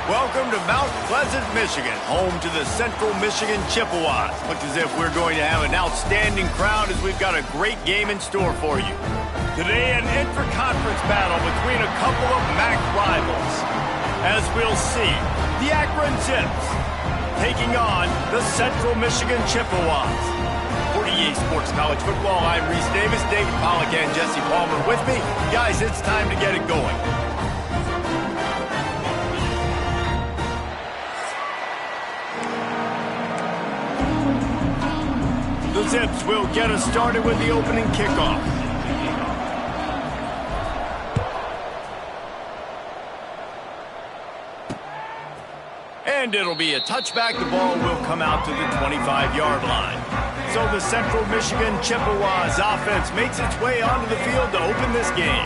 Welcome to Mount Pleasant, Michigan, home to the Central Michigan Chippewas. Looks as if we're going to have an outstanding crowd as we've got a great game in store for you. Today, an intra-conference battle between a couple of MAC rivals. As we'll see, the Akron Zips taking on the Central Michigan Chippewas. For EA Sports College Football, I'm Reese Davis, David Pollack, and Jesse Palmer with me. Guys, it's time to get it going. The Zips will get us started with the opening kickoff. And it'll be a touchback. The ball will come out to the 25-yard line. So the Central Michigan Chippewas offense makes its way onto the field to open this game.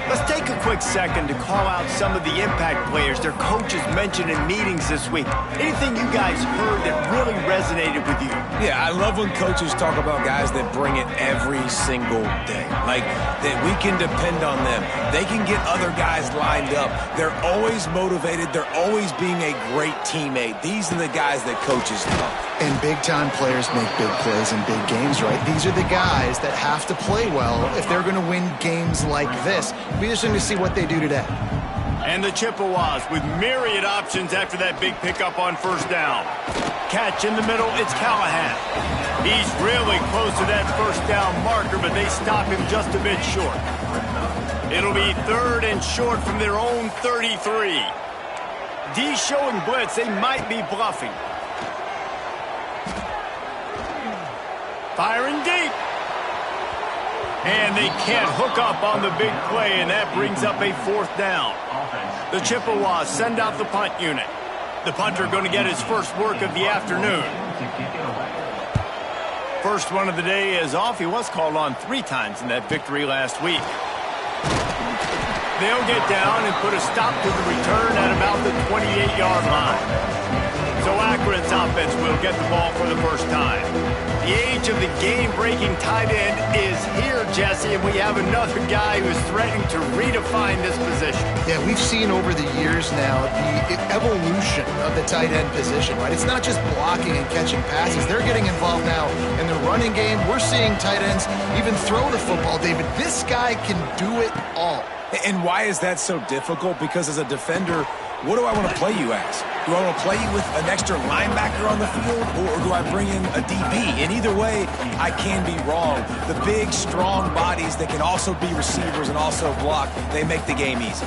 Let's take a quick second to call out some of the impact players their coaches mentioned in meetings this week. Anything you guys heard that really resonated with you? Yeah, I love when coaches talk about guys that bring it every single day. Like, that we can depend on them. They can get other guys lined up. They're always motivated. They're always being a great teammate. These are the guys that coaches love. And big-time players make big plays in big games, right? These are the guys that have to play well if they're going to win games like this. Be interesting to see what they do today. And the Chippewas with myriad options after that big pickup on first down. Catch in the middle, it's Callahan. He's really close to that first down marker, but they stop him just a bit short. It'll be 3rd and short from their own 33. D showing blitz, they might be bluffing. Firing deep. And they can't hook up on the big play, and that brings up a 4th down. The Chippewas send out the punt unit. The punter going to get his first work of the afternoon. First one of the day is off. He was called on 3 times in that victory last week. They'll get down and put a stop to the return at about the 28-yard line. So Akron's offense will get the ball for the first time. The age of the game-breaking tight end is here, Jesse, and we have another guy who is threatening to redefine this position. Yeah, we've seen over the years now the evolution of the tight end position, right? It's not just blocking and catching passes. They're getting involved now in the running game. We're seeing tight ends even throw the football, David. This guy can do it all. And why is that so difficult? Because as a defender, what do I want to play you as? Do I want to play you with an extra linebacker on the field, or do I bring in a DB? And either way, I can be wrong. The big, strong bodies that can also be receivers and also block, they make the game easy.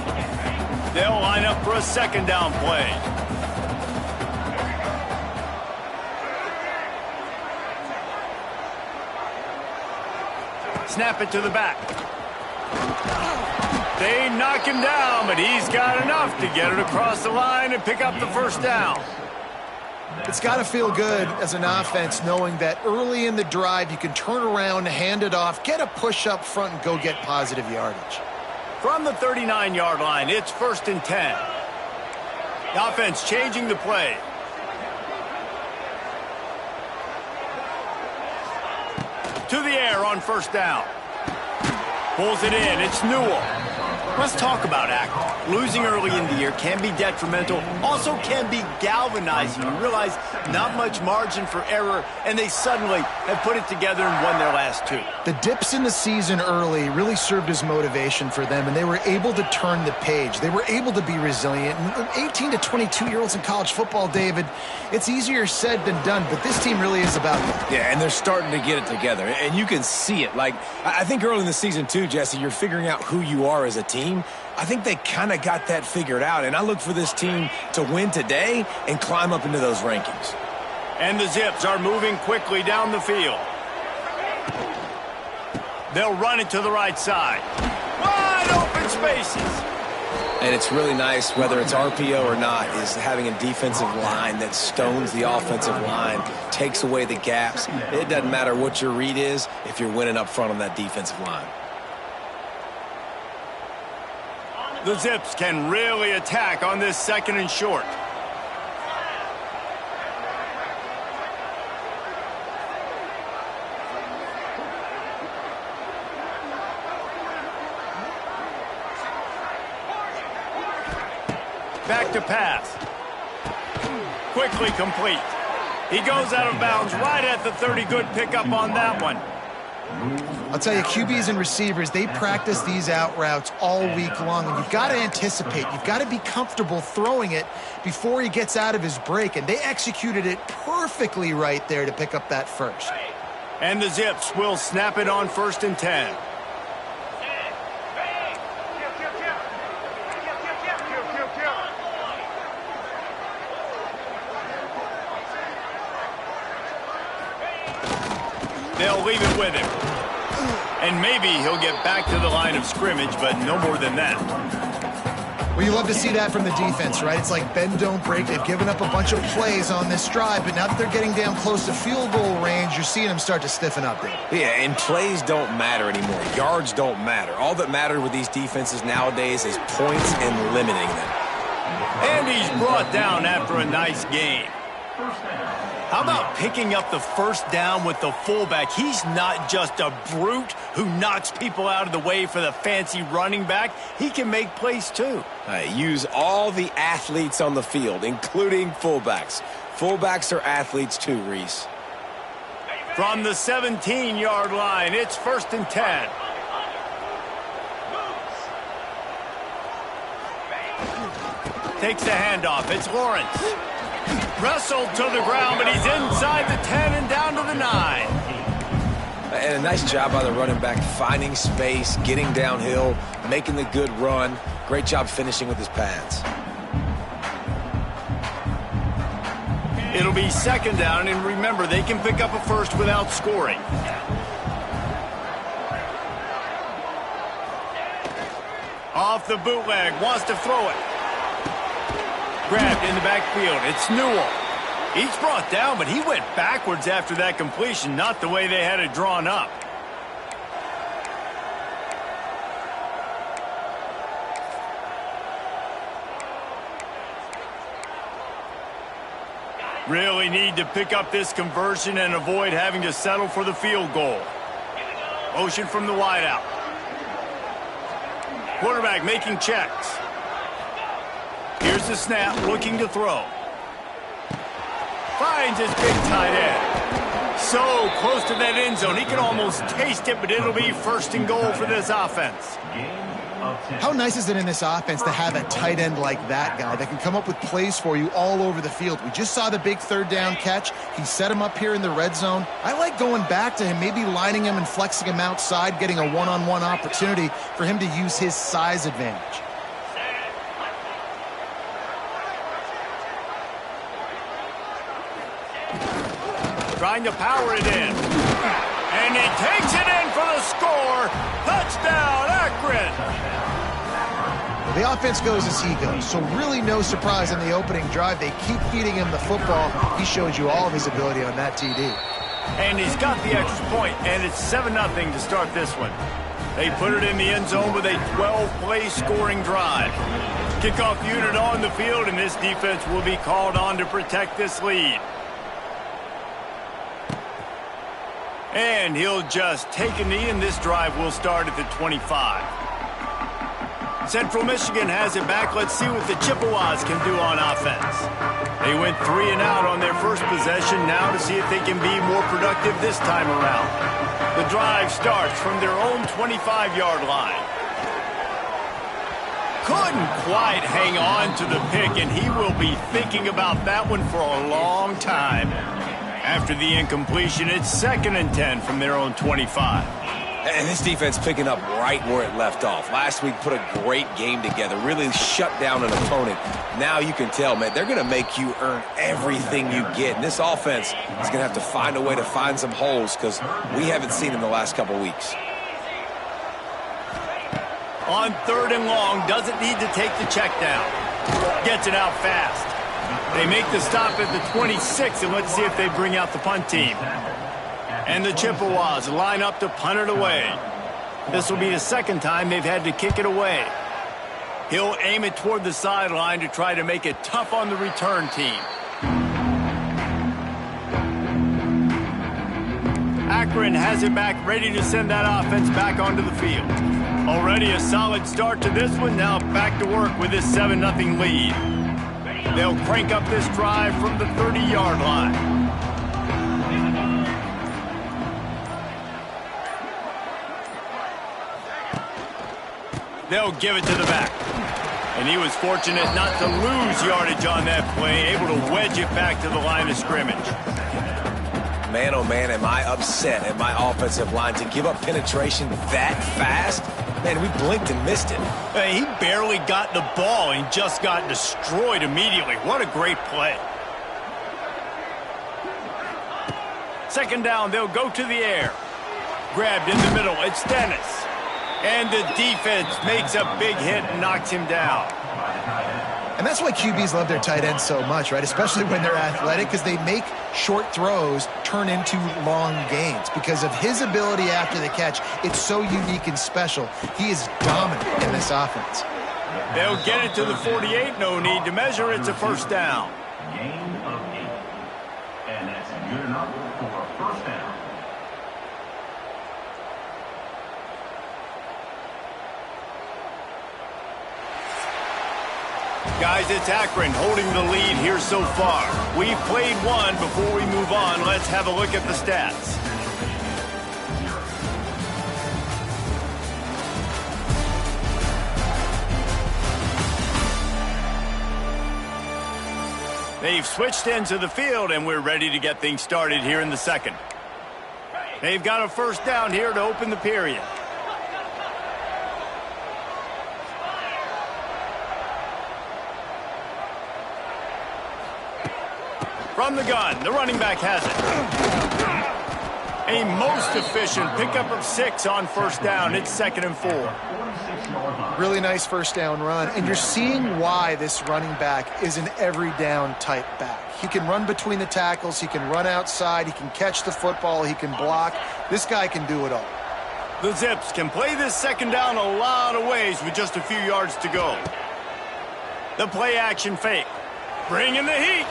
They'll line up for a 2nd down play. Snap it to the back. They knock him down, but he's got enough to get it across the line and pick up the first down. It's got to feel good as an offense knowing that early in the drive you can turn around, hand it off, get a push up front, and go get positive yardage. From the 39-yard line, it's 1st and 10. The offense changing the play. To the air on first down. Pulls it in. It's Newell. Let's talk about Akron. Losing early in the year can be detrimental, also can be galvanizing. You realize not much margin for error, and they suddenly have put it together and won their last 2. The dips in the season early really served as motivation for them, and they were able to turn the page. They were able to be resilient. And 18 to 22-year-olds in college football, David, it's easier said than done, but this team really is about that. Yeah, and they're starting to get it together, and you can see it. Like, I think early in the season, too, Jesse, you're figuring out who you are as a team. I think they kind of got that figured out, and I look for this team to win today and climb up into those rankings. And the Zips are moving quickly down the field. They'll run it to the right side. Wide open spaces. And it's really nice, whether it's RPO or not, is having a defensive line that stones the offensive line, takes away the gaps. It doesn't matter what your read is if you're winning up front on that defensive line. The Zips can really attack on this 2nd and short. back to pass. Quickly complete. He goes out of bounds right at the 30. Good pickup on that one. I'll tell you, QBs and receivers, they practice these out routes all week long, and you've got to anticipate. You've got to be comfortable throwing it before he gets out of his break, and they executed it perfectly right there to pick up that first. And the Zips will snap it on 1st and 10. They'll leave it with him. And maybe he'll get back to the line of scrimmage, but no more than that. Well, you love to see that from the defense, right? It's like bend, don't break. They've given up a bunch of plays on this drive, but now that they're getting down close to field goal range, you're seeing them start to stiffen up there. Yeah, and plays don't matter anymore. Yards don't matter. All that matters with these defenses nowadays is points and limiting them. And he's brought down after a nice game. How about picking up the first down with the fullback? He's not just a brute who knocks people out of the way for the fancy running back. He can make plays too. Use all the athletes on the field, including fullbacks. Fullbacks are athletes too, Reese. From the 17-yard line, it's 1st and 10. Takes the handoff. It's Lawrence. Wrestled to the ground, but he's inside the 10 and down to the 9. And a nice job by the running back, finding space, getting downhill, making the good run. Great job finishing with his pads. It'll be 2nd down, and remember, they can pick up a first without scoring. Off the bootleg, wants to throw it. Grabbed in the backfield. It's Newell. He's brought down, but he went backwards after that completion, not the way they had it drawn up. Really need to pick up this conversion and avoid having to settle for the field goal. Motion from the wideout. Quarterback making checks. Here's the snap, looking to throw. Finds his big tight end. So close to that end zone, he can almost taste it, but it'll be 1st and goal for this offense. How nice is it in this offense to have a tight end like that guy that can come up with plays for you all over the field? We just saw the big 3rd down catch. He set him up here in the red zone. I like going back to him, maybe lining him and flexing him outside, getting a one-on-one opportunity for him to use his size advantage. Trying to power it in. And he takes it in for the score. Touchdown, Akron. The offense goes as he goes, so really no surprise in the opening drive. They keep feeding him the football. He showed you all of his ability on that TD. And he's got the extra point, and it's 7-0 to start this one. They put it in the end zone with a 12-play scoring drive. Kickoff unit on the field, and this defense will be called on to protect this lead. And he'll just take a knee, and this drive will start at the 25. Central Michigan has it back. Let's see what the Chippewas can do on offense. They went 3 and out on their first possession. Now to see if they can be more productive this time around. The drive starts from their own 25-yard line. Couldn't quite hang on to the pick, and he will be thinking about that one for a long time. After the incompletion, it's 2nd and 10 from their own 25. And this defense picking up right where it left off. Last week put a great game together, really shut down an opponent. Now you can tell, man, they're going to make you earn everything you get. And this offense is going to have to find a way to find some holes because we haven't seen in the last couple weeks. On 3rd and long, doesn't need to take the check down. Gets it out fast. They make the stop at the 26, and let's see if they bring out the punt team. And the Chippewas line up to punt it away. This will be the 2nd time they've had to kick it away. He'll aim it toward the sideline to try to make it tough on the return team. Akron has it back, ready to send that offense back onto the field. Already a solid start to this one. Now back to work with this 7-0 lead. They'll crank up this drive from the 30-yard line. They'll give it to the back. And he was fortunate not to lose yardage on that play, able to wedge it back to the line of scrimmage. Man, oh man, am I upset at my offensive line to give up penetration that fast? Man, we blinked and missed it. He barely got the ball and just got destroyed immediately. What a great play. Second down, they'll go to the air. Grabbed in the middle, it's Dennis. And the defense makes a big hit and knocks him down. And that's why QBs love their tight ends so much, right? Especially when they're athletic, because they make short throws turn into long gains. Because of his ability after the catch, it's so unique and special. He is dominant in this offense. They'll get it to the 48. No need to measure. It's a first down. Gain of 8. And that's good enough for a first down. Guys, it's Akron holding the lead here so far. We've played one. Before we move on, let's have a look at the stats. They've switched into the field, and we're ready to get things started here in the second. They've got a first down here to open the period. From the gun, the running back has it. A most efficient pickup of 6 on first down. It's 2nd and 4. Really nice first down run, and you're seeing why this running back is an every down type back. He can run between the tackles, he can run outside, he can catch the football, he can block. This guy can do it all. The Zips can play this second down a lot of ways with just a few yards to go. The play action fake. Bring in the heat.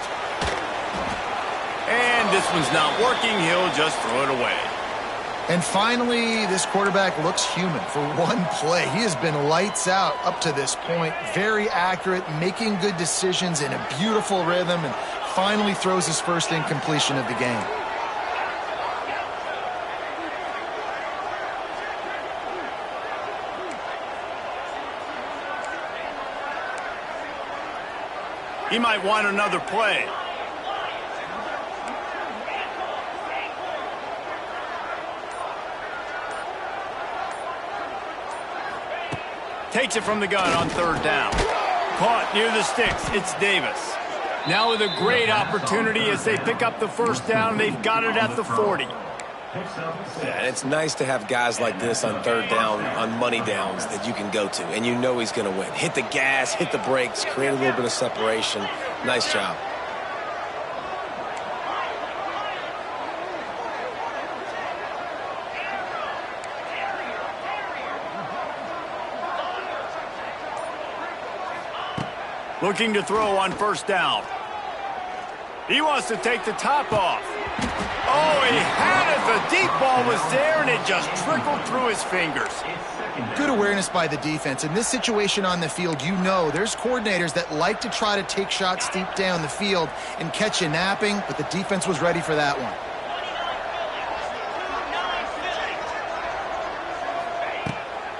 And this one's not working. He'll just throw it away. And finally, this quarterback looks human for one play. He has been lights out up to this point. Very accurate, making good decisions in a beautiful rhythm, and finally throws his first incompletion of the game. He might want another play. Takes it from the gun on third down. Caught near the sticks. It's Davis. Now with a great opportunity as they pick up the first down. They've got it at the 40. Yeah, and it's nice to have guys like this on third down, on money downs that you can go to, and you know he's going to win. Hit the gas, hit the brakes, create a little bit of separation. Nice job. Looking to throw on first down. He wants to take the top off. Oh, he had it. The deep ball was there, and it just trickled through his fingers. Good awareness by the defense. In this situation on the field, you know there's coordinators that like to try to take shots deep down the field and catch you napping, but the defense was ready for that one.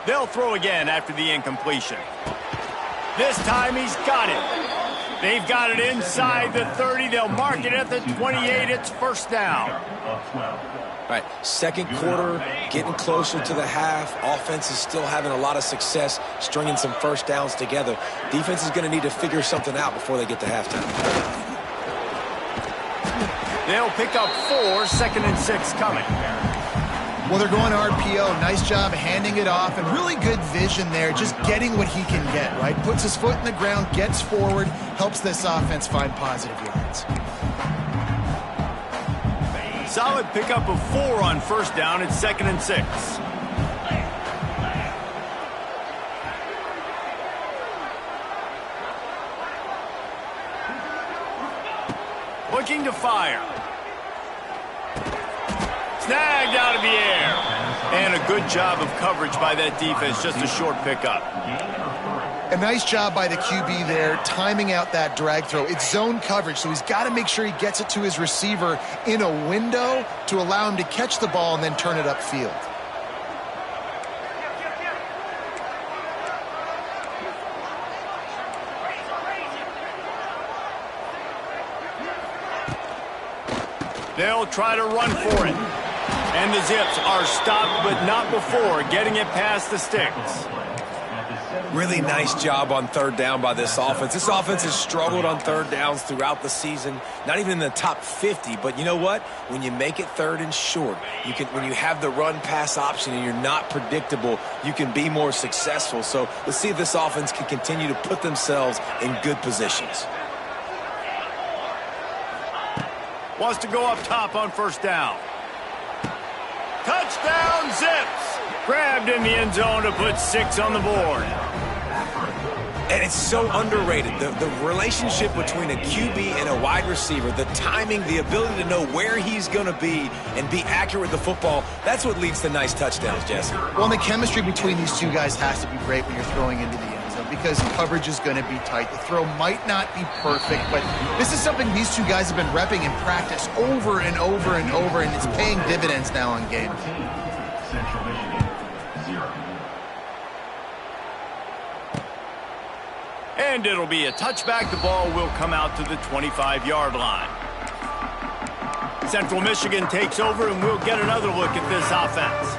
They'll throw again after the incompletion. This time he's got it. They've got it inside the 30. They'll mark it at the 28. It's first down. All right, second quarter, getting closer to the half. Offense is still having a lot of success stringing some first downs together. Defense is going to need to figure something out before they get to halftime. They'll pick up 4, 2nd and 6 coming. Well, they're going RPO. Nice job handing it off, and really good vision there, just getting what he can get, right? Puts his foot in the ground, gets forward, helps this offense find positive yards. Solid pickup of 4 on first down. It's 2nd and 6. Looking to fire. Snagged out of the air. And a good job of coverage by that defense. Just a short pickup. A nice job by the QB there, timing out that drag throw. It's zone coverage, so he's got to make sure he gets it to his receiver in a window to allow him to catch the ball and then turn it upfield. They'll try to run for it. And the Zips are stopped, but not before getting it past the sticks. Really nice job on third down by this offense. This offense has struggled on third downs throughout the season. Not even in the top 50, but you know what? When you make it third and short, when you have the run-pass option and you're not predictable, you can be more successful. So let's see if this offense can continue to put themselves in good positions. Wants to go up top on first down. Touchdown, Zips! Grabbed in the end zone to put 6 on the board. And it's so underrated. The relationship between a QB and a wide receiver, the timing, the ability to know where he's going to be and be accurate with the football, that's what leads to nice touchdowns, Jesse. Well, and the chemistry between these two guys has to be great when you're throwing into the end zone because coverage is going to be tight. The throw might not be perfect, but this is something these two guys have been repping in practice over and over and over, and it's paying dividends now on game. Central Michigan, 0. And it'll be a touchback. The ball will come out to the 25-yard line. Central Michigan takes over, and we'll get another look at this offense.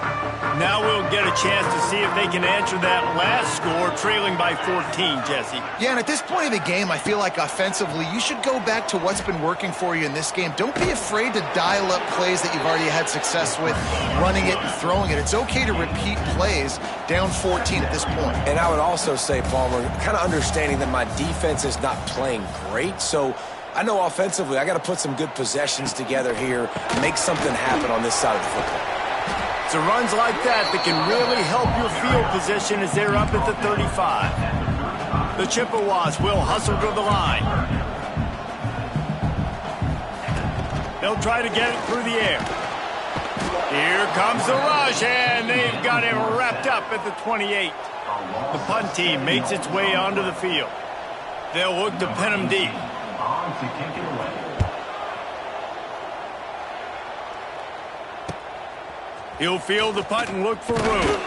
Now we'll get a chance to see if they can answer that last score, trailing by 14, Jesse. Yeah, and at this point of the game, I feel like offensively, you should go back to what's been working for you in this game. Don't be afraid to dial up plays that you've already had success with, running it and throwing it. It's okay to repeat plays down 14 at this point. And I would also say, Palmer, kind of understanding that my defense is not playing great, so I know offensively I got to put some good possessions together here, make something happen on this side of the football. It's runs like that can really help your field position as they're up at the 35. The Chippewas will hustle to the line. They'll try to get it through the air. Here comes the rush, and they've got him wrapped up at the 28. The punt team makes its way onto the field. They'll look to pin him deep. On to kick it away. He'll field the punt and look for room.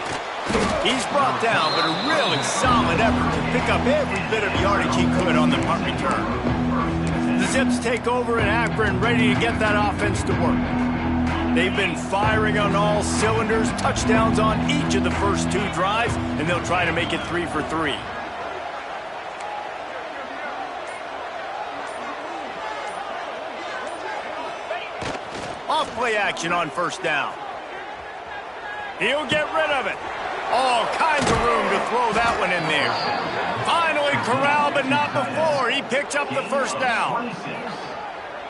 He's brought down, but a really solid effort to pick up every bit of yardage he could on the punt return. The Zips take over in Akron, ready to get that offense to work. They've been firing on all cylinders, touchdowns on each of the first 2 drives, and they'll try to make it 3 for 3. Off-play action on first down. He'll get rid of it. All kinds of room to throw that one in there. Finally corralled, but not before. He picks up the first down.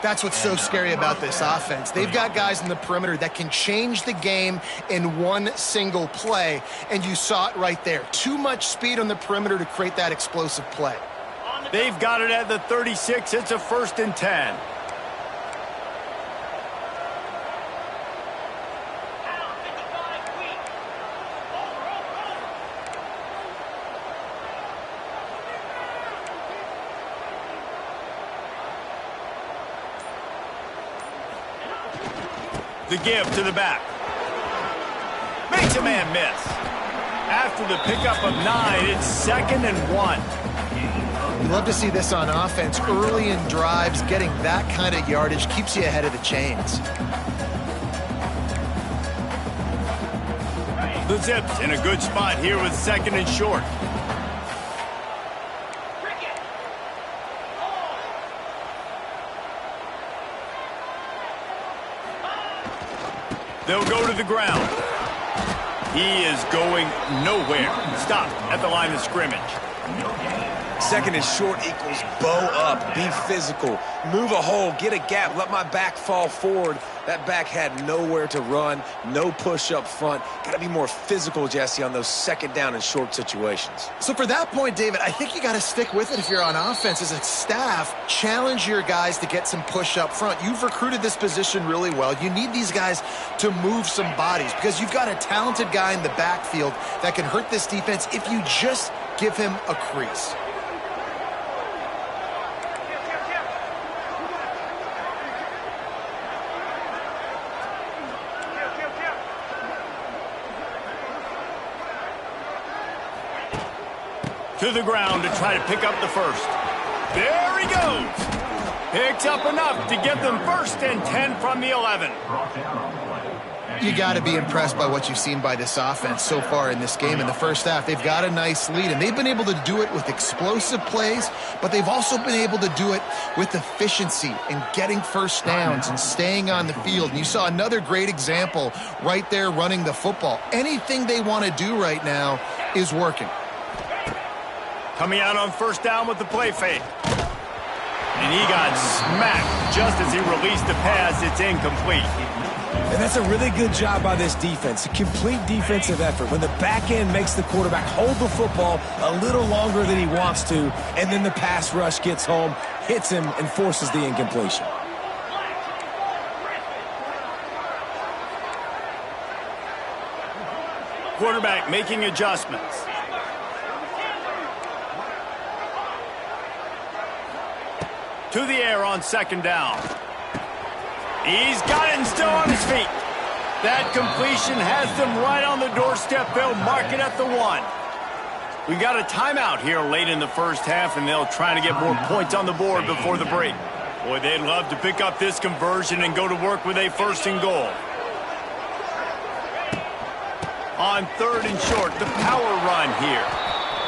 That's what's so scary about this offense. They've got guys in the perimeter that can change the game in one single play, and you saw it right there. Too much speed on the perimeter to create that explosive play. They've got it at the 36. It's a 1st and 10. The give to the back. Makes a man miss. After the pickup of 9, it's 2nd and 1. You love to see this on offense. Early in drives, getting that kind of yardage keeps you ahead of the chains. The Zips in a good spot here with 2nd and short. They'll go to the ground. He is going nowhere. Stopped at the line of scrimmage. 2nd and short equals bow up, be physical, move a hole, get a gap, let my back fall forward. That back had nowhere to run, no push up front. Got to be more physical, Jesse, on those 2nd down and short situations. So for that point, David, I think you got to stick with it if you're on offense. As a staff, challenge your guys to get some push up front. You've recruited this position really well. You need these guys to move some bodies because you've got a talented guy in the backfield that can hurt this defense if you just give him a crease. To the ground to try to pick up the first. There he goes. Picks up enough to get them 1st and 10 from the 11. You got to be impressed by what you've seen by this offense so far in this game. In the first half, they've got a nice lead, and they've been able to do it with explosive plays, but they've also been able to do it with efficiency and getting first downs and staying on the field. And you saw another great example right there running the football. Anything they want to do right now is working. Coming out on 1st down with the play fake. And he got smacked just as he released the pass. It's incomplete. And that's a really good job by this defense, a complete defensive effort. When the back end makes the quarterback hold the football a little longer than he wants to, and then the pass rush gets home, hits him, and forces the incompletion. Quarterback making adjustments. To the air on 2nd down. He's got it and still on his feet. That completion has them right on the doorstep. They'll mark it at the 1. We got a timeout here late in the first half, and they'll try to get more points on the board before the break. Boy, they'd love to pick up this conversion and go to work with a 1st and goal. On 3rd and short, the power run here.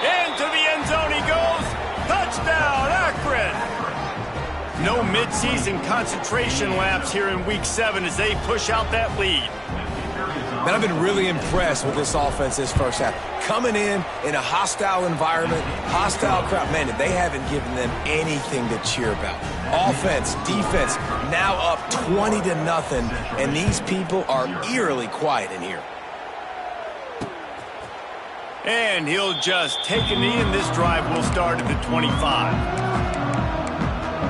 Into the end zone he goes. Touchdown, Akron! No midseason concentration laps here in Week 7 as they push out that lead. Man, I've been really impressed with this offense this first half. Coming in a hostile environment, hostile crowd, man, they haven't given them anything to cheer about. Offense, defense, now up 20-0, and these people are eerily quiet in here. And he'll just take a knee, and this drive will start at the 25.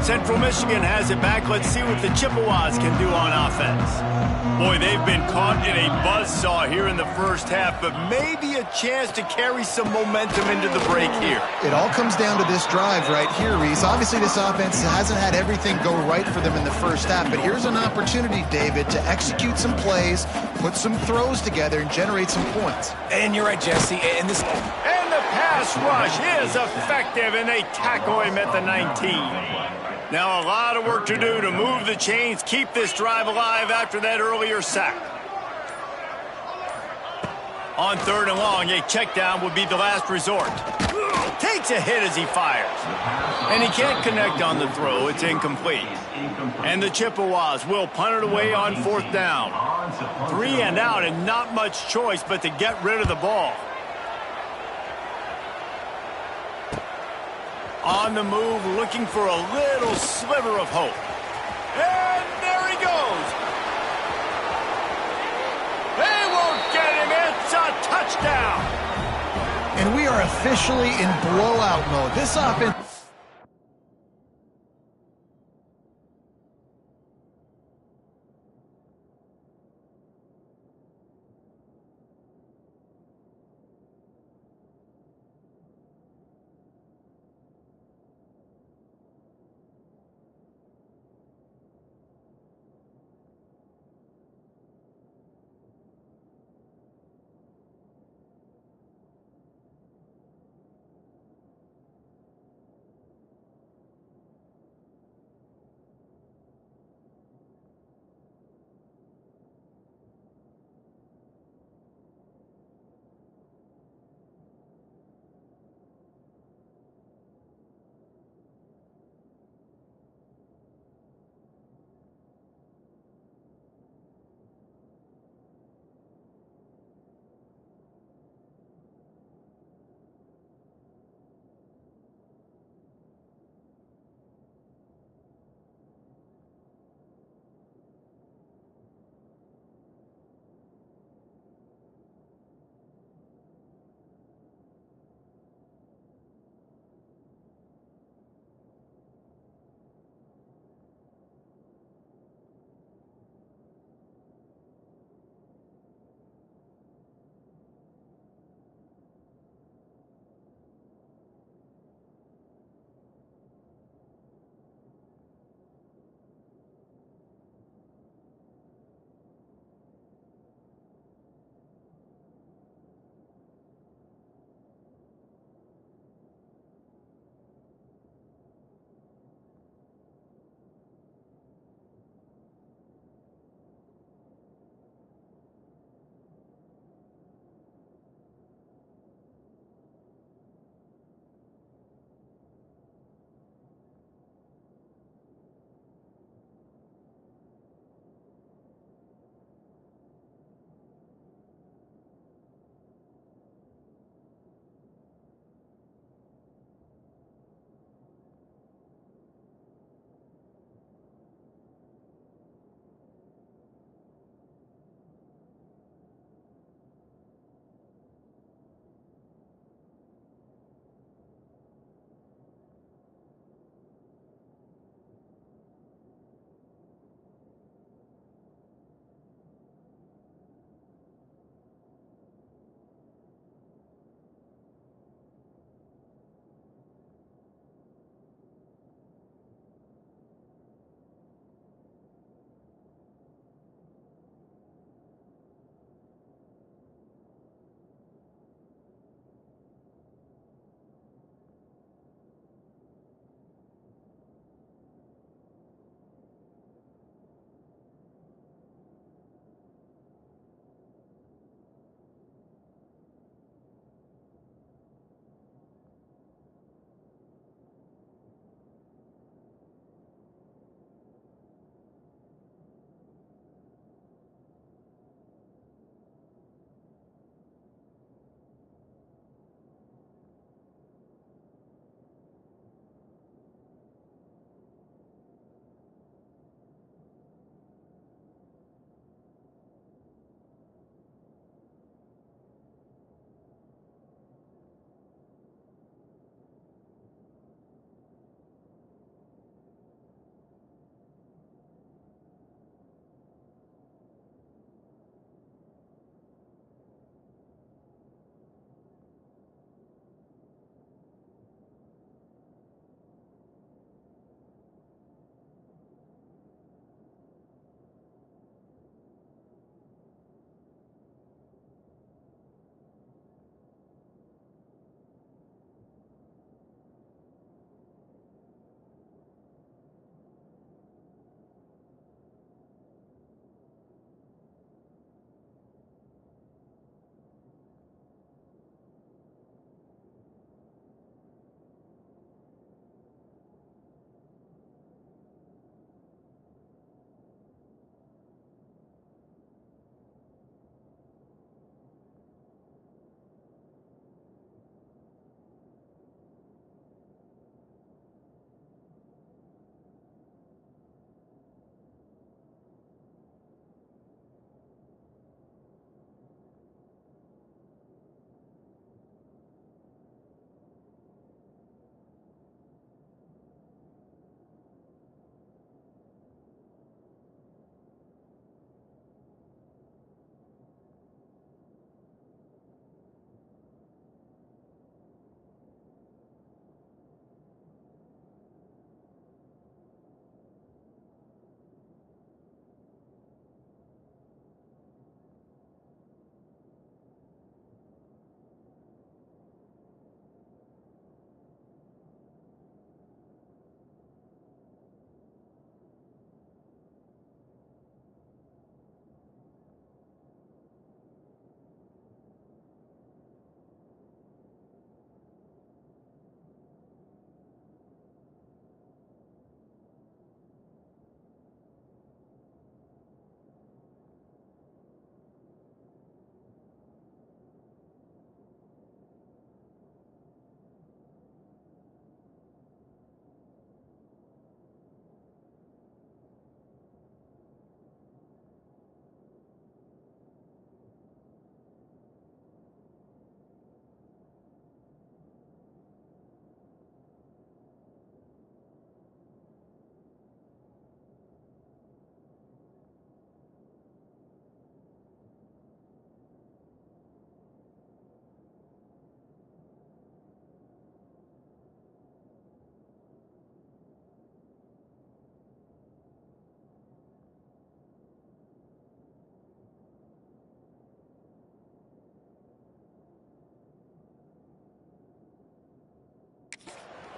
Central Michigan has it back. Let's see what the Chippewas can do on offense. Boy, they've been caught in a buzzsaw here in the first half, but maybe a chance to carry some momentum into the break here. It all comes down to this drive right here, Reese. Obviously, this offense hasn't had everything go right for them in the first half, but here's an opportunity, David, to execute some plays, put some throws together, and generate some points. And you're right, Jesse. And the pass rush is effective, and they tackle him at the 19. Now a lot of work to do to move the chains, keep this drive alive after that earlier sack. On 3rd and long, a check down would be the last resort. Takes a hit as he fires. And he can't connect on the throw. It's incomplete. And the Chippewas will punt it away on 4th down. 3 and out, and not much choice but to get rid of the ball. On the move, looking for a little sliver of hope. And there he goes. They won't get him. It's a touchdown. And we are officially in blowout mode. This offense...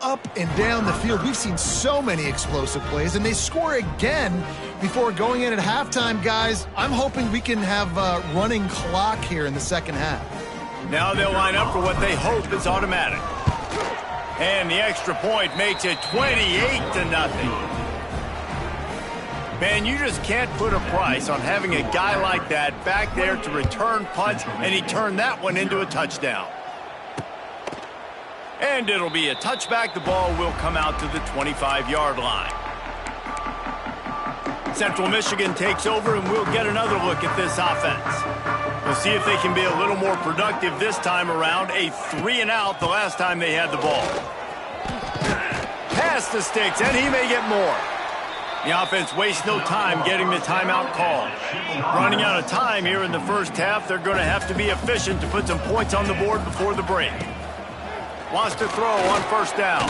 up and down the field. We've seen so many explosive plays, and they score again before going in at halftime, guys. I'm hoping we can have a running clock here in the second half. Now they'll line up for what they hope is automatic. And the extra point makes it 28-0. Man, you just can't put a price on having a guy like that back there to return punts, and he turned that one into a touchdown. And it'll be a touchback. The ball will come out to the 25-yard line. Central Michigan takes over, and we'll get another look at this offense. We'll see if they can be a little more productive this time around. A 3-and-out the last time they had the ball. Pass the sticks, and he may get more. The offense wastes no time getting the timeout called. Running out of time here in the first half, they're going to have to be efficient to put some points on the board before the break. Wants to throw on first down.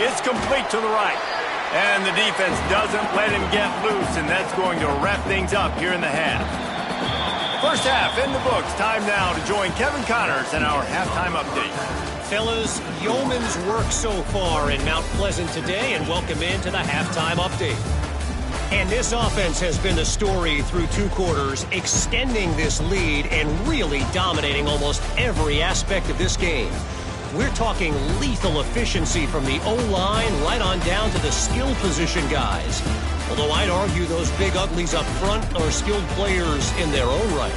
It's complete to the right. And the defense doesn't let him get loose, and that's going to wrap things up here in the half. First half in the books. Time now to join Kevin Connors in our halftime update. Fellas, yeoman's work so far in Mount Pleasant today, and welcome into the halftime update. And this offense has been the story through 2 quarters, extending this lead and really dominating almost every aspect of this game. We're talking lethal efficiency from the O-line right on down to the skill position guys. Although I'd argue those big uglies up front are skilled players in their own right.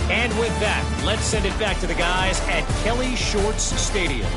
And with that, let's send it back to the guys at Kelly Shorts Stadium.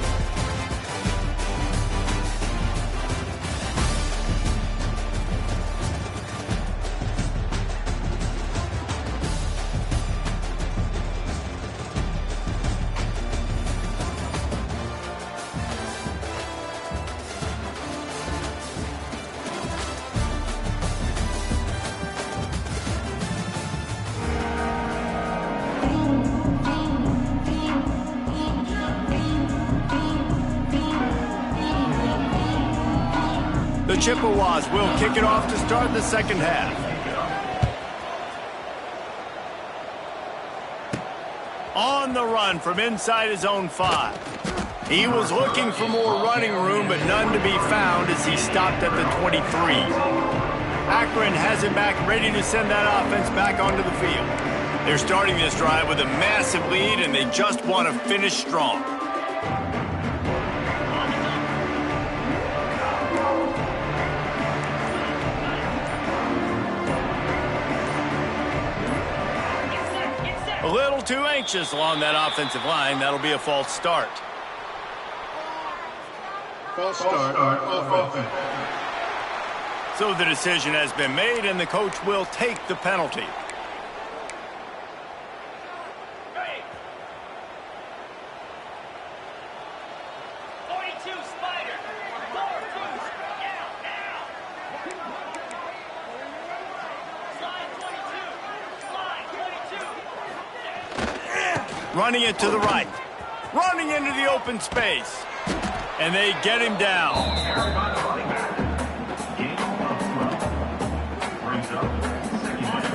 The Chippewas will kick it off to start the second half. On the run from inside his own 5. He was looking for more running room, but none to be found as he stopped at the 23. Akron has it back, ready to send that offense back onto the field. They're starting this drive with a massive lead, and they just want to finish strong. A little too anxious along that offensive line. That'll be a false start. False start offense. So the decision has been made, and the coach will take the penalty. Running it to the right. Running into the open space. And they get him down.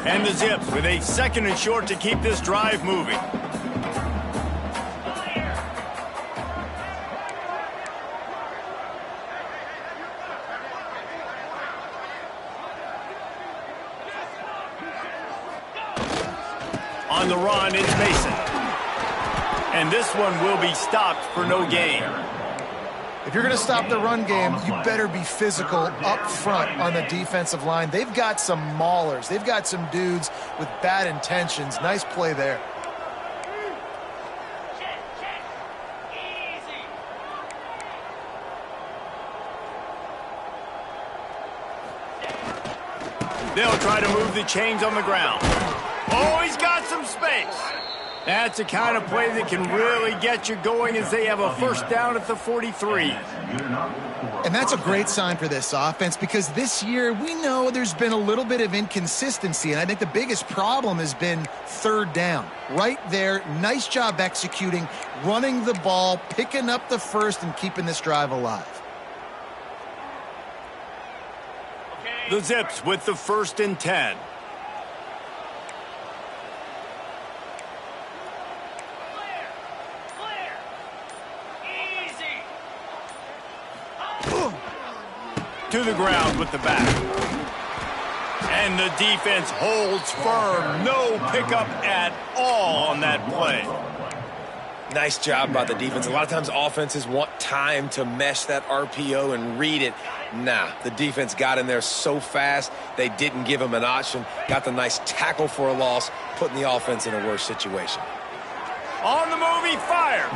And the Zips with a 2nd and short to keep this drive moving. On the run, it's Mason. And this one will be stopped for no gain. If you're going to stop the run game, you better be physical up front on the defensive line. They've got some maulers. They've got some dudes with bad intentions. Nice play there. They'll try to move the chains on the ground. Oh, he's got some space. That's the kind of play that can really get you going as they have a first down at the 43. And that's a great sign for this offense because this year we know there's been a little bit of inconsistency, and I think the biggest problem has been 3rd down. Right there, nice job executing, running the ball, picking up the first, and keeping this drive alive. The Zips with the 1st and 10. To the ground with the back. And the defense holds firm. No pickup at all on that play. Nice job by the defense. A lot of times offenses want time to mesh that RPO and read it. Nah, the defense got in there so fast, they didn't give him an option. Got the nice tackle for a loss, putting the offense in a worse situation. On the move, he fires.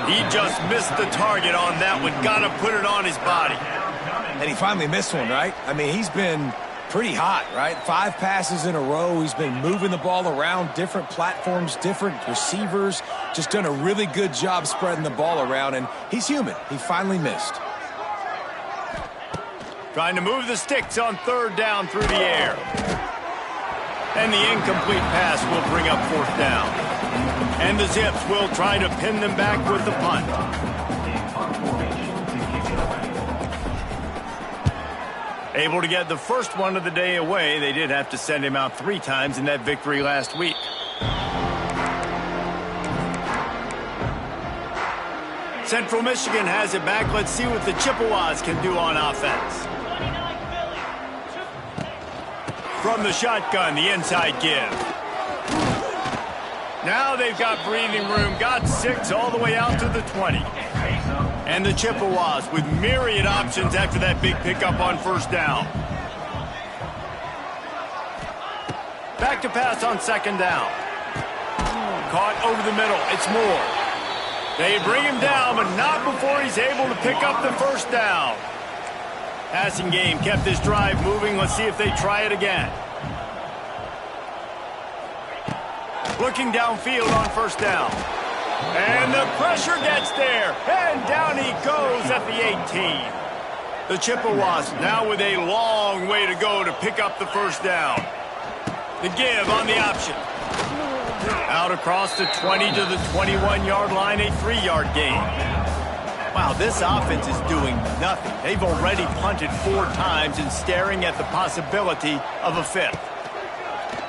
He just missed the target on that one. Got to put it on his body. And he finally missed one, right? I mean, he's been pretty hot, right? 5 passes in a row. He's been moving the ball around different platforms, different receivers. Just done a really good job spreading the ball around, and he's human. He finally missed. Trying to move the sticks on 3rd down through the air. And the incomplete pass will bring up 4th down. And the Zips will try to pin them back with the punt. Able to get the first one of the day away. They did have to send him out 3 times in that victory last week. Central Michigan has it back. Let's see what the Chippewas can do on offense. From the shotgun, the inside give. Now they've got breathing room. Got 6 all the way out to the 20. And the Chippewas with myriad options after that big pickup on 1st down. Back to pass on 2nd down. Caught over the middle. It's Moore. They bring him down, but not before he's able to pick up the 1st down. Passing game kept this drive moving. Let's see if they try it again. Looking downfield on 1st down. And the pressure gets there. And down he goes at the 18. The Chippewas now with a long way to go to pick up the 1st down. The give on the option. Out across the 20 to the 21-yard line, a 3-yard gain. Wow, this offense is doing nothing. They've already punted 4 times and staring at the possibility of a 5th.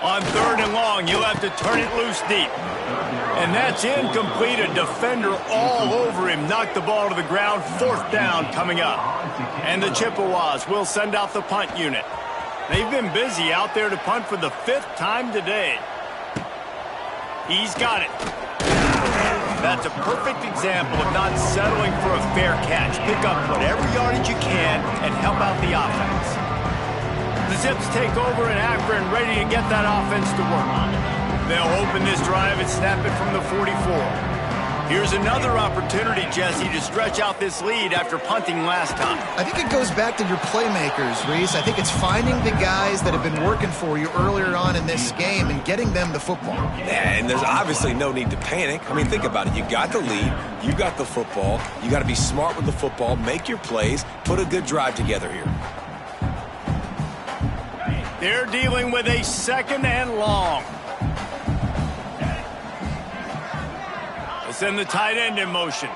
On 3rd and long, you'll have to turn it loose deep. And that's incomplete. A defender all over him. Knocked the ball to the ground. 4th down coming up. And the Chippewas will send out the punt unit. They've been busy out there to punt for the 5th time today. He's got it. That's a perfect example of not settling for a fair catch. Pick up whatever yardage you can and help out the offense. The Zips take over in Akron, ready to get that offense to work. They'll open this drive and snap it from the 44. Here's another opportunity, Jesse, to stretch out this lead after punting last time. I think it goes back to your playmakers, Reese. I think it's finding the guys that have been working for you earlier on in this game and getting them the football. Yeah, and there's obviously no need to panic. I mean, think about it. You got the lead. You got the football. You got to be smart with the football, make your plays, put a good drive together here. They're dealing with a 2nd and long. Send the tight end in motion.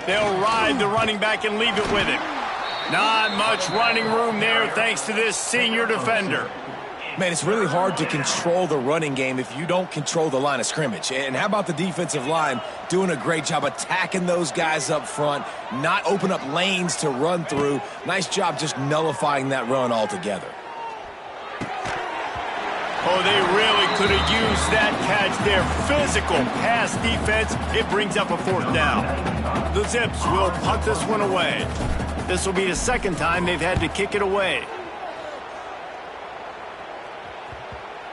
They'll ride the running back and leave it with him. Not much running room there thanks to this senior defender. Man, it's really hard to control the running game if you don't control the line of scrimmage. And how about the defensive line doing a great job attacking those guys up front, not open up lanes to run through. Nice job just nullifying that run altogether. Oh, they really could have used that catch there. Physical pass defense. It brings up a 4th down. The Zips will punt this one away. This will be the 2nd time they've had to kick it away.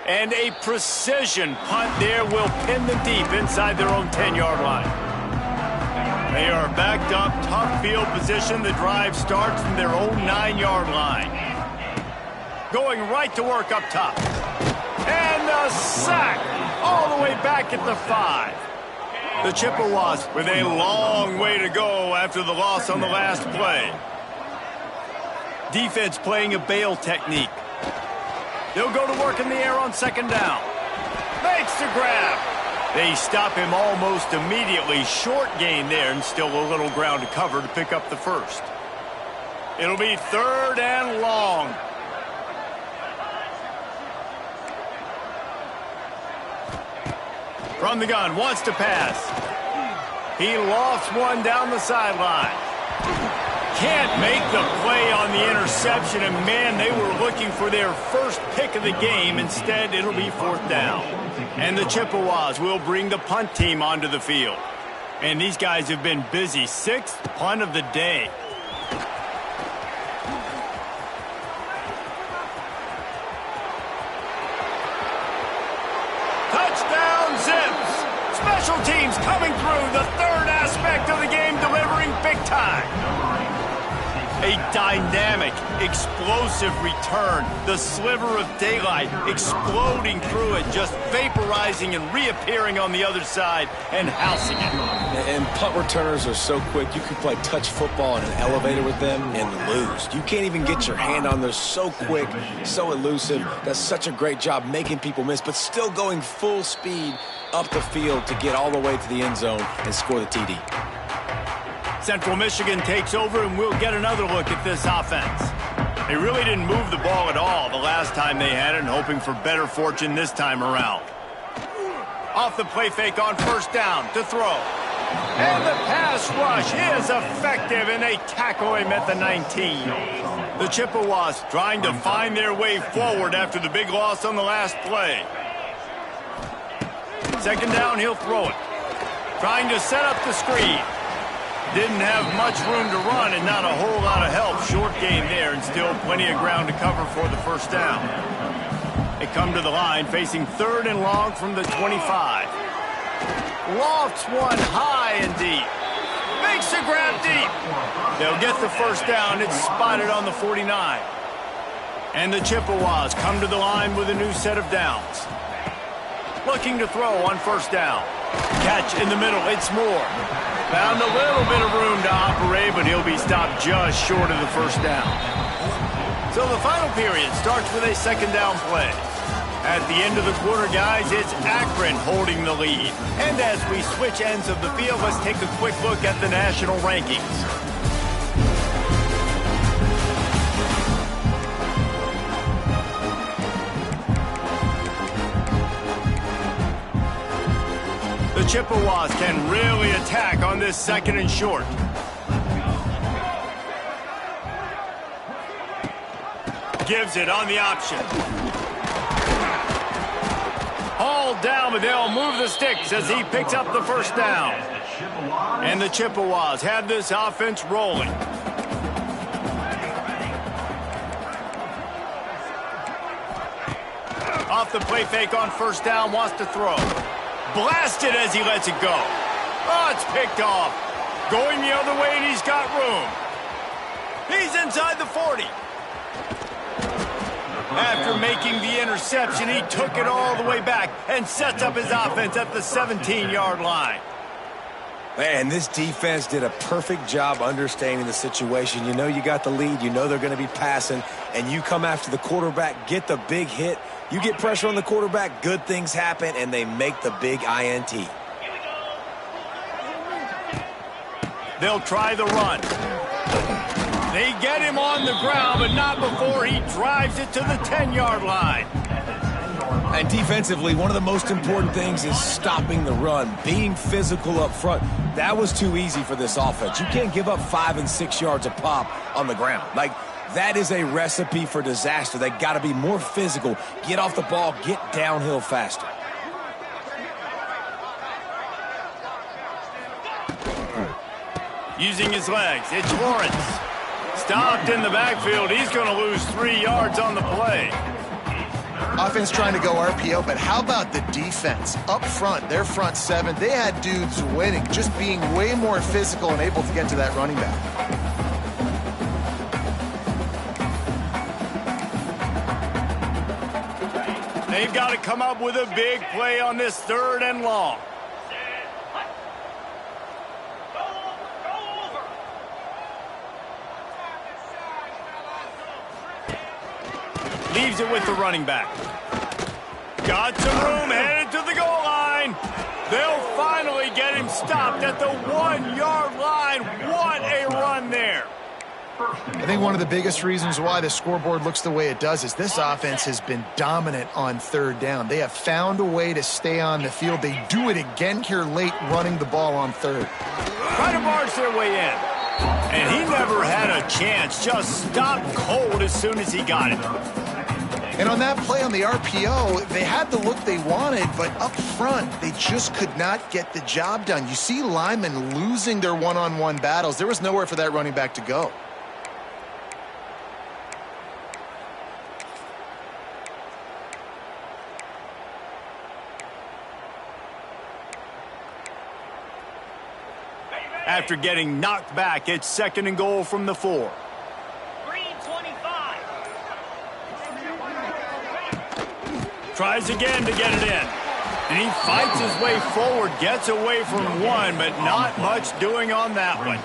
And a precision punt there will pin them deep inside their own 10-yard line. They are backed up, tough field position. The drive starts from their own 9-yard line. Going right to work up top. And a sack all the way back at the 5. The Chippewas with a long way to go after the loss on the last play. Defense playing a bail technique. They'll go to work in the air on 2nd down. Makes the grab. They stop him almost immediately. Short gain there and still a little ground to cover to pick up the 1st. It'll be 3rd and long. From the gun, wants to pass. He lofts one down the sideline. Can't make the play on the interception, and man, they were looking for their first pick of the game. Instead, it'll be 4th down. And the Chippewas will bring the punt team onto the field. And these guys have been busy. 6th punt of the day. Touchdown, Zips! Special teams coming through, the third aspect of the game, delivering big time. A dynamic, explosive return. The sliver of daylight exploding through it, just vaporizing and reappearing on the other side and housing it. And punt returners are so quick. You can play touch football in an elevator with them and lose. You can't even get your hand on them. So quick, so elusive. Does such a great job making people miss, but still going full speed up the field to get all the way to the end zone and score the TD. Central Michigan takes over, and we'll get another look at this offense. They really didn't move the ball at all the last time they had it, and hoping for better fortune this time around. Off the play fake on 1st down to throw. And the pass rush is effective, and they tackle him at the 19. The Chippewas trying to find their way forward after the big loss on the last play. 2nd down, he'll throw it. Trying to set up the screen. Didn't have much room to run and not a whole lot of help. Short game there, and still plenty of ground to cover for the 1st down. They come to the line facing 3rd and long from the 25. Lofts one high and deep. Makes the grab deep. They'll get the 1st down. It's spotted on the 49. And the Chippewas come to the line with a new set of downs. Looking to throw on 1st down. Catch in the middle. It's Moore. Found a little bit of room to operate, but he'll be stopped just short of the 1st down. So the final period starts with a 2nd down play. At the end of the quarter, guys, it's Akron holding the lead. And as we switch ends of the field, let's take a quick look at the national rankings. The Chippewas can really attack on this 2nd and short. Gives it on the option. Hauled down, but they'll move the sticks as he picks up the 1st down. And the Chippewas have this offense rolling. Off the play fake on 1st down, wants to throw. Blasted as he lets it go. Oh, it's picked off. Going the other way, and he's got room. He's inside the 40. After making the interception, he took it all the way back and sets up his offense at the 17-yard line. Man, this defense did a perfect job understanding the situation. You know you got the lead. You know they're going to be passing, and you come after the quarterback, get the big hit. You get pressure on the quarterback, good things happen, and they make the big INT. They'll try the run. They get him on the ground, but not before he drives it to the 10-yard line. And defensively, one of the most important things is stopping the run, being physical up front. That was too easy for this offense. You can't give up 5 and 6 yards a pop on the ground. Like, that is a recipe for disaster. They got to be more physical, get off the ball, get downhill faster. Using his legs, it's Lawrence. Stopped in the backfield. He's going to lose 3 yards on the play. Offense trying to go RPO, but how about the defense? Up front, their front 7, they had dudes winning, just being way more physical and able to get to that running back. They've got to come up with a big play on this 3rd and long. Leaves it with the running back. Got some room, headed to the goal line. They'll finally get him stopped at the 1-yard line. What a run there. I think one of the biggest reasons why the scoreboard looks the way it does is this offense has been dominant on third down. They have found a way to stay on the field. They do it again here late, running the ball on third. Try to march their way in. And he never had a chance. Just stopped cold as soon as he got it. And on that play on the RPO, they had the look they wanted, but up front, they just could not get the job done. You see linemen losing their one-on-one battles. There was nowhere for that running back to go. After getting knocked back, it's 2nd and goal from the 4. Green 25. Tries again to get it in. And he fights his way forward, gets away from one, but not much doing on that one.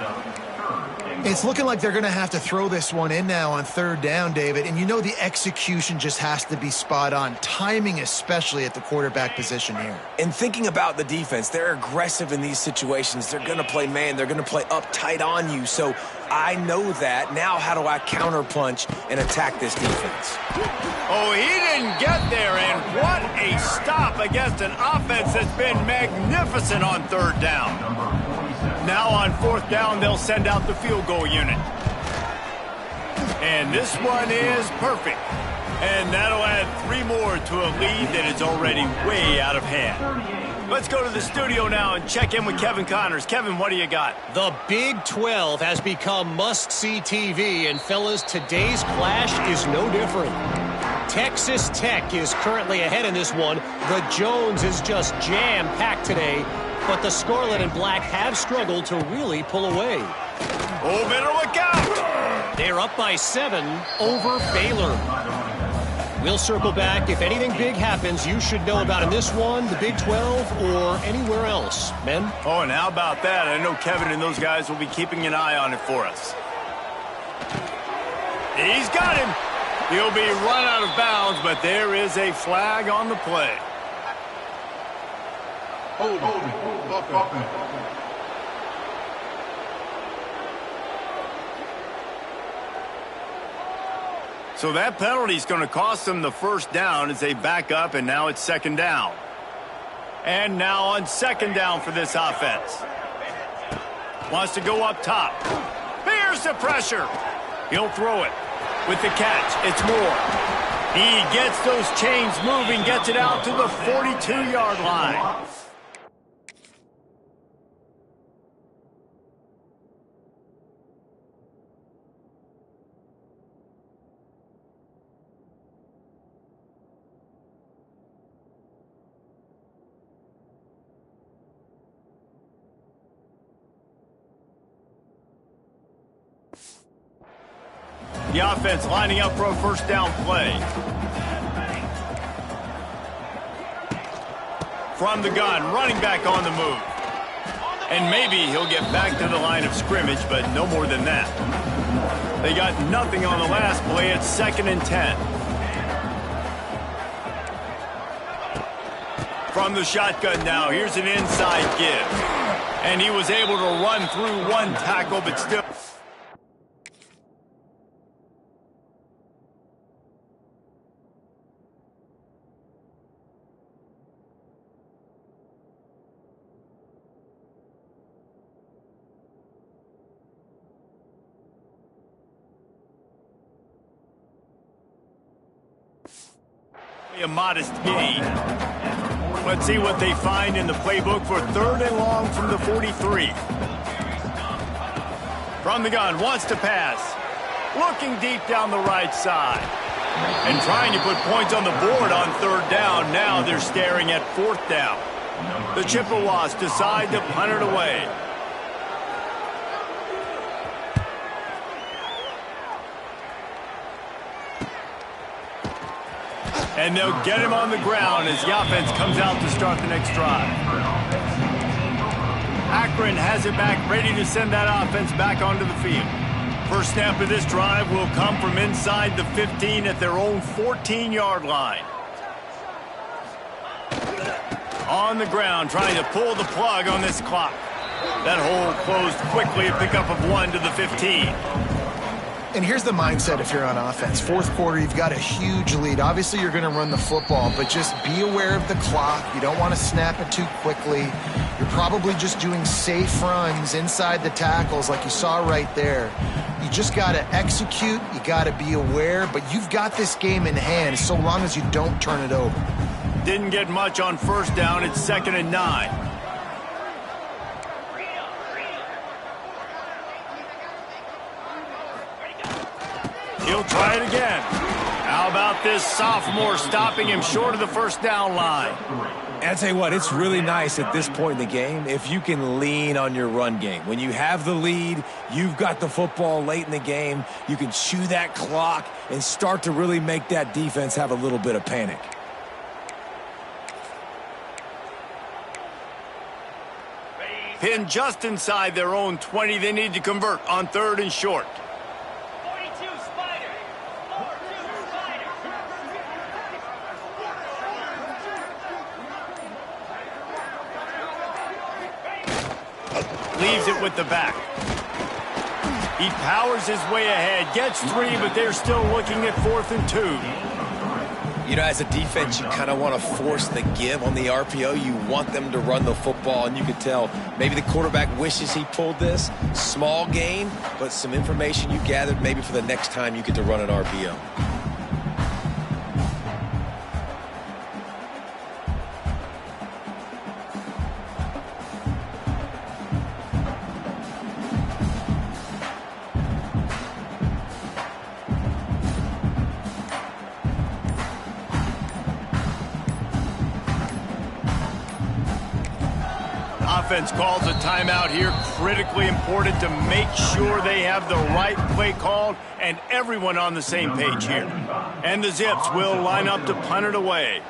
It's looking like they're going to have to throw this one in now on third down, David. And you know the execution just has to be spot on. Timing especially at the quarterback position here. And thinking about the defense, they're aggressive in these situations. They're going to play man. They're going to play up tight on you. So I know that. Now how do I counterpunch and attack this defense? Oh, he didn't get there, and what a stop against an offense that's been magnificent on third down. Now on 4th down, they'll send out the field goal unit. And this one is perfect. And that'll add 3 more to a lead that is already way out of hand. Let's go to the studio now and check in with Kevin Connors. Kevin, what do you got? The Big 12 has become must-see TV, and fellas, today's clash is no different. Texas Tech is currently ahead in this one. The Jones is just jam-packed today, but the Scarlet and Black have struggled to really pull away. Oh, better look out! They're up by 7 over Baylor. We'll circle back. If anything big happens, you should know about in this one, the Big 12, or anywhere else. Men? Oh, and how about that? I know Kevin and those guys will be keeping an eye on it for us. He's got him. He'll be run out of bounds, but there is a flag on the play. So that penalty is going to cost them the 1st down as they back up, and now it's 2nd down. And now on 2nd down for this offense. Wants to go up top. Here's the pressure. He'll throw it. With the catch, it's Moore. He gets those chains moving, gets it out to the 42-yard line. The offense lining up for a 1st down play. From the gun, running back on the move. And maybe he'll get back to the line of scrimmage, but no more than that. They got nothing on the last play. It's 2nd and 10. From the shotgun now, here's an inside give. And he was able to run through one tackle, but still... a modest gain. Let's see what they find in the playbook for 3rd and long from the 43. From the gun, wants to pass. Looking deep down the right side. And trying to put points on the board on 3rd down. Now they're staring at 4th down. The Chippewas decide to punt it away. And they'll get him on the ground as the offense comes out to start the next drive. Akron has it back, ready to send that offense back onto the field. First snap of this drive will come from inside the 15 at their own 14-yard line. On the ground, trying to pull the plug on this clock. That hole closed quickly, a pickup of 1 to the 15. And here's the mindset if you're on offense. Fourth quarter, you've got a huge lead. Obviously, you're going to run the football, but just be aware of the clock. You don't want to snap it too quickly. You're probably just doing safe runs inside the tackles like you saw right there. You just got to execute. You got to be aware, but you've got this game in hand so long as you don't turn it over. Didn't get much on first down. It's 2nd and 9. He'll try it again. How about this sophomore stopping him short of the first down line? And I tell you what, it's really nice at this point in the game if you can lean on your run game. When you have the lead, you've got the football late in the game, you can chew that clock and start to really make that defense have a little bit of panic. Pinned just inside their own 20. They need to convert on 3rd and short. Leaves it with the back. He powers his way ahead, gets 3, but they're still looking at 4th and 2. You know, as a defense, you kind of want to force the give on the RPO. You want them to run the football, and you can tell maybe the quarterback wishes he pulled this. Small gain, but some information you gathered maybe for the next time you get to run an RPO. Offense calls a timeout here. Critically important to make sure they have the right play called and everyone on the same page here. And the Zips will line up to punt it away.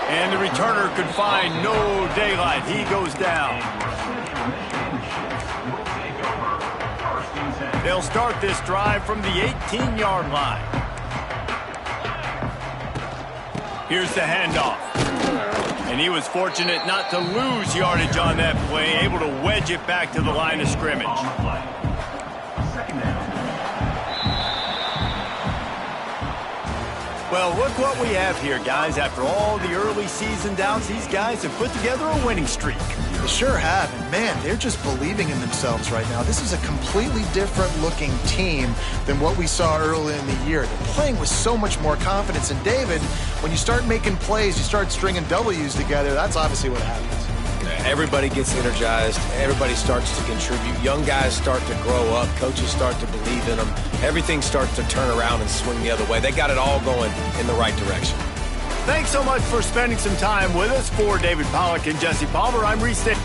And the returner could find no daylight. He goes down. They'll start this drive from the 18-yard line. Here's the handoff. And he was fortunate not to lose yardage on that play, able to wedge it back to the line of scrimmage. Well, look what we have here, guys. After all the early season doubts, these guys have put together a winning streak. They sure have, and man, they're just believing in themselves right now. This is a completely different looking team than what we saw early in the year. They're playing with so much more confidence, and David, when you start making plays, you start stringing W's together, that's obviously what happens. Everybody gets energized. Everybody starts to contribute. Young guys start to grow up. Coaches start to believe in them. Everything starts to turn around and swing the other way. They got it all going in the right direction. Thanks so much for spending some time with us. For David Pollack and Jesse Palmer, I'm Reese Davis.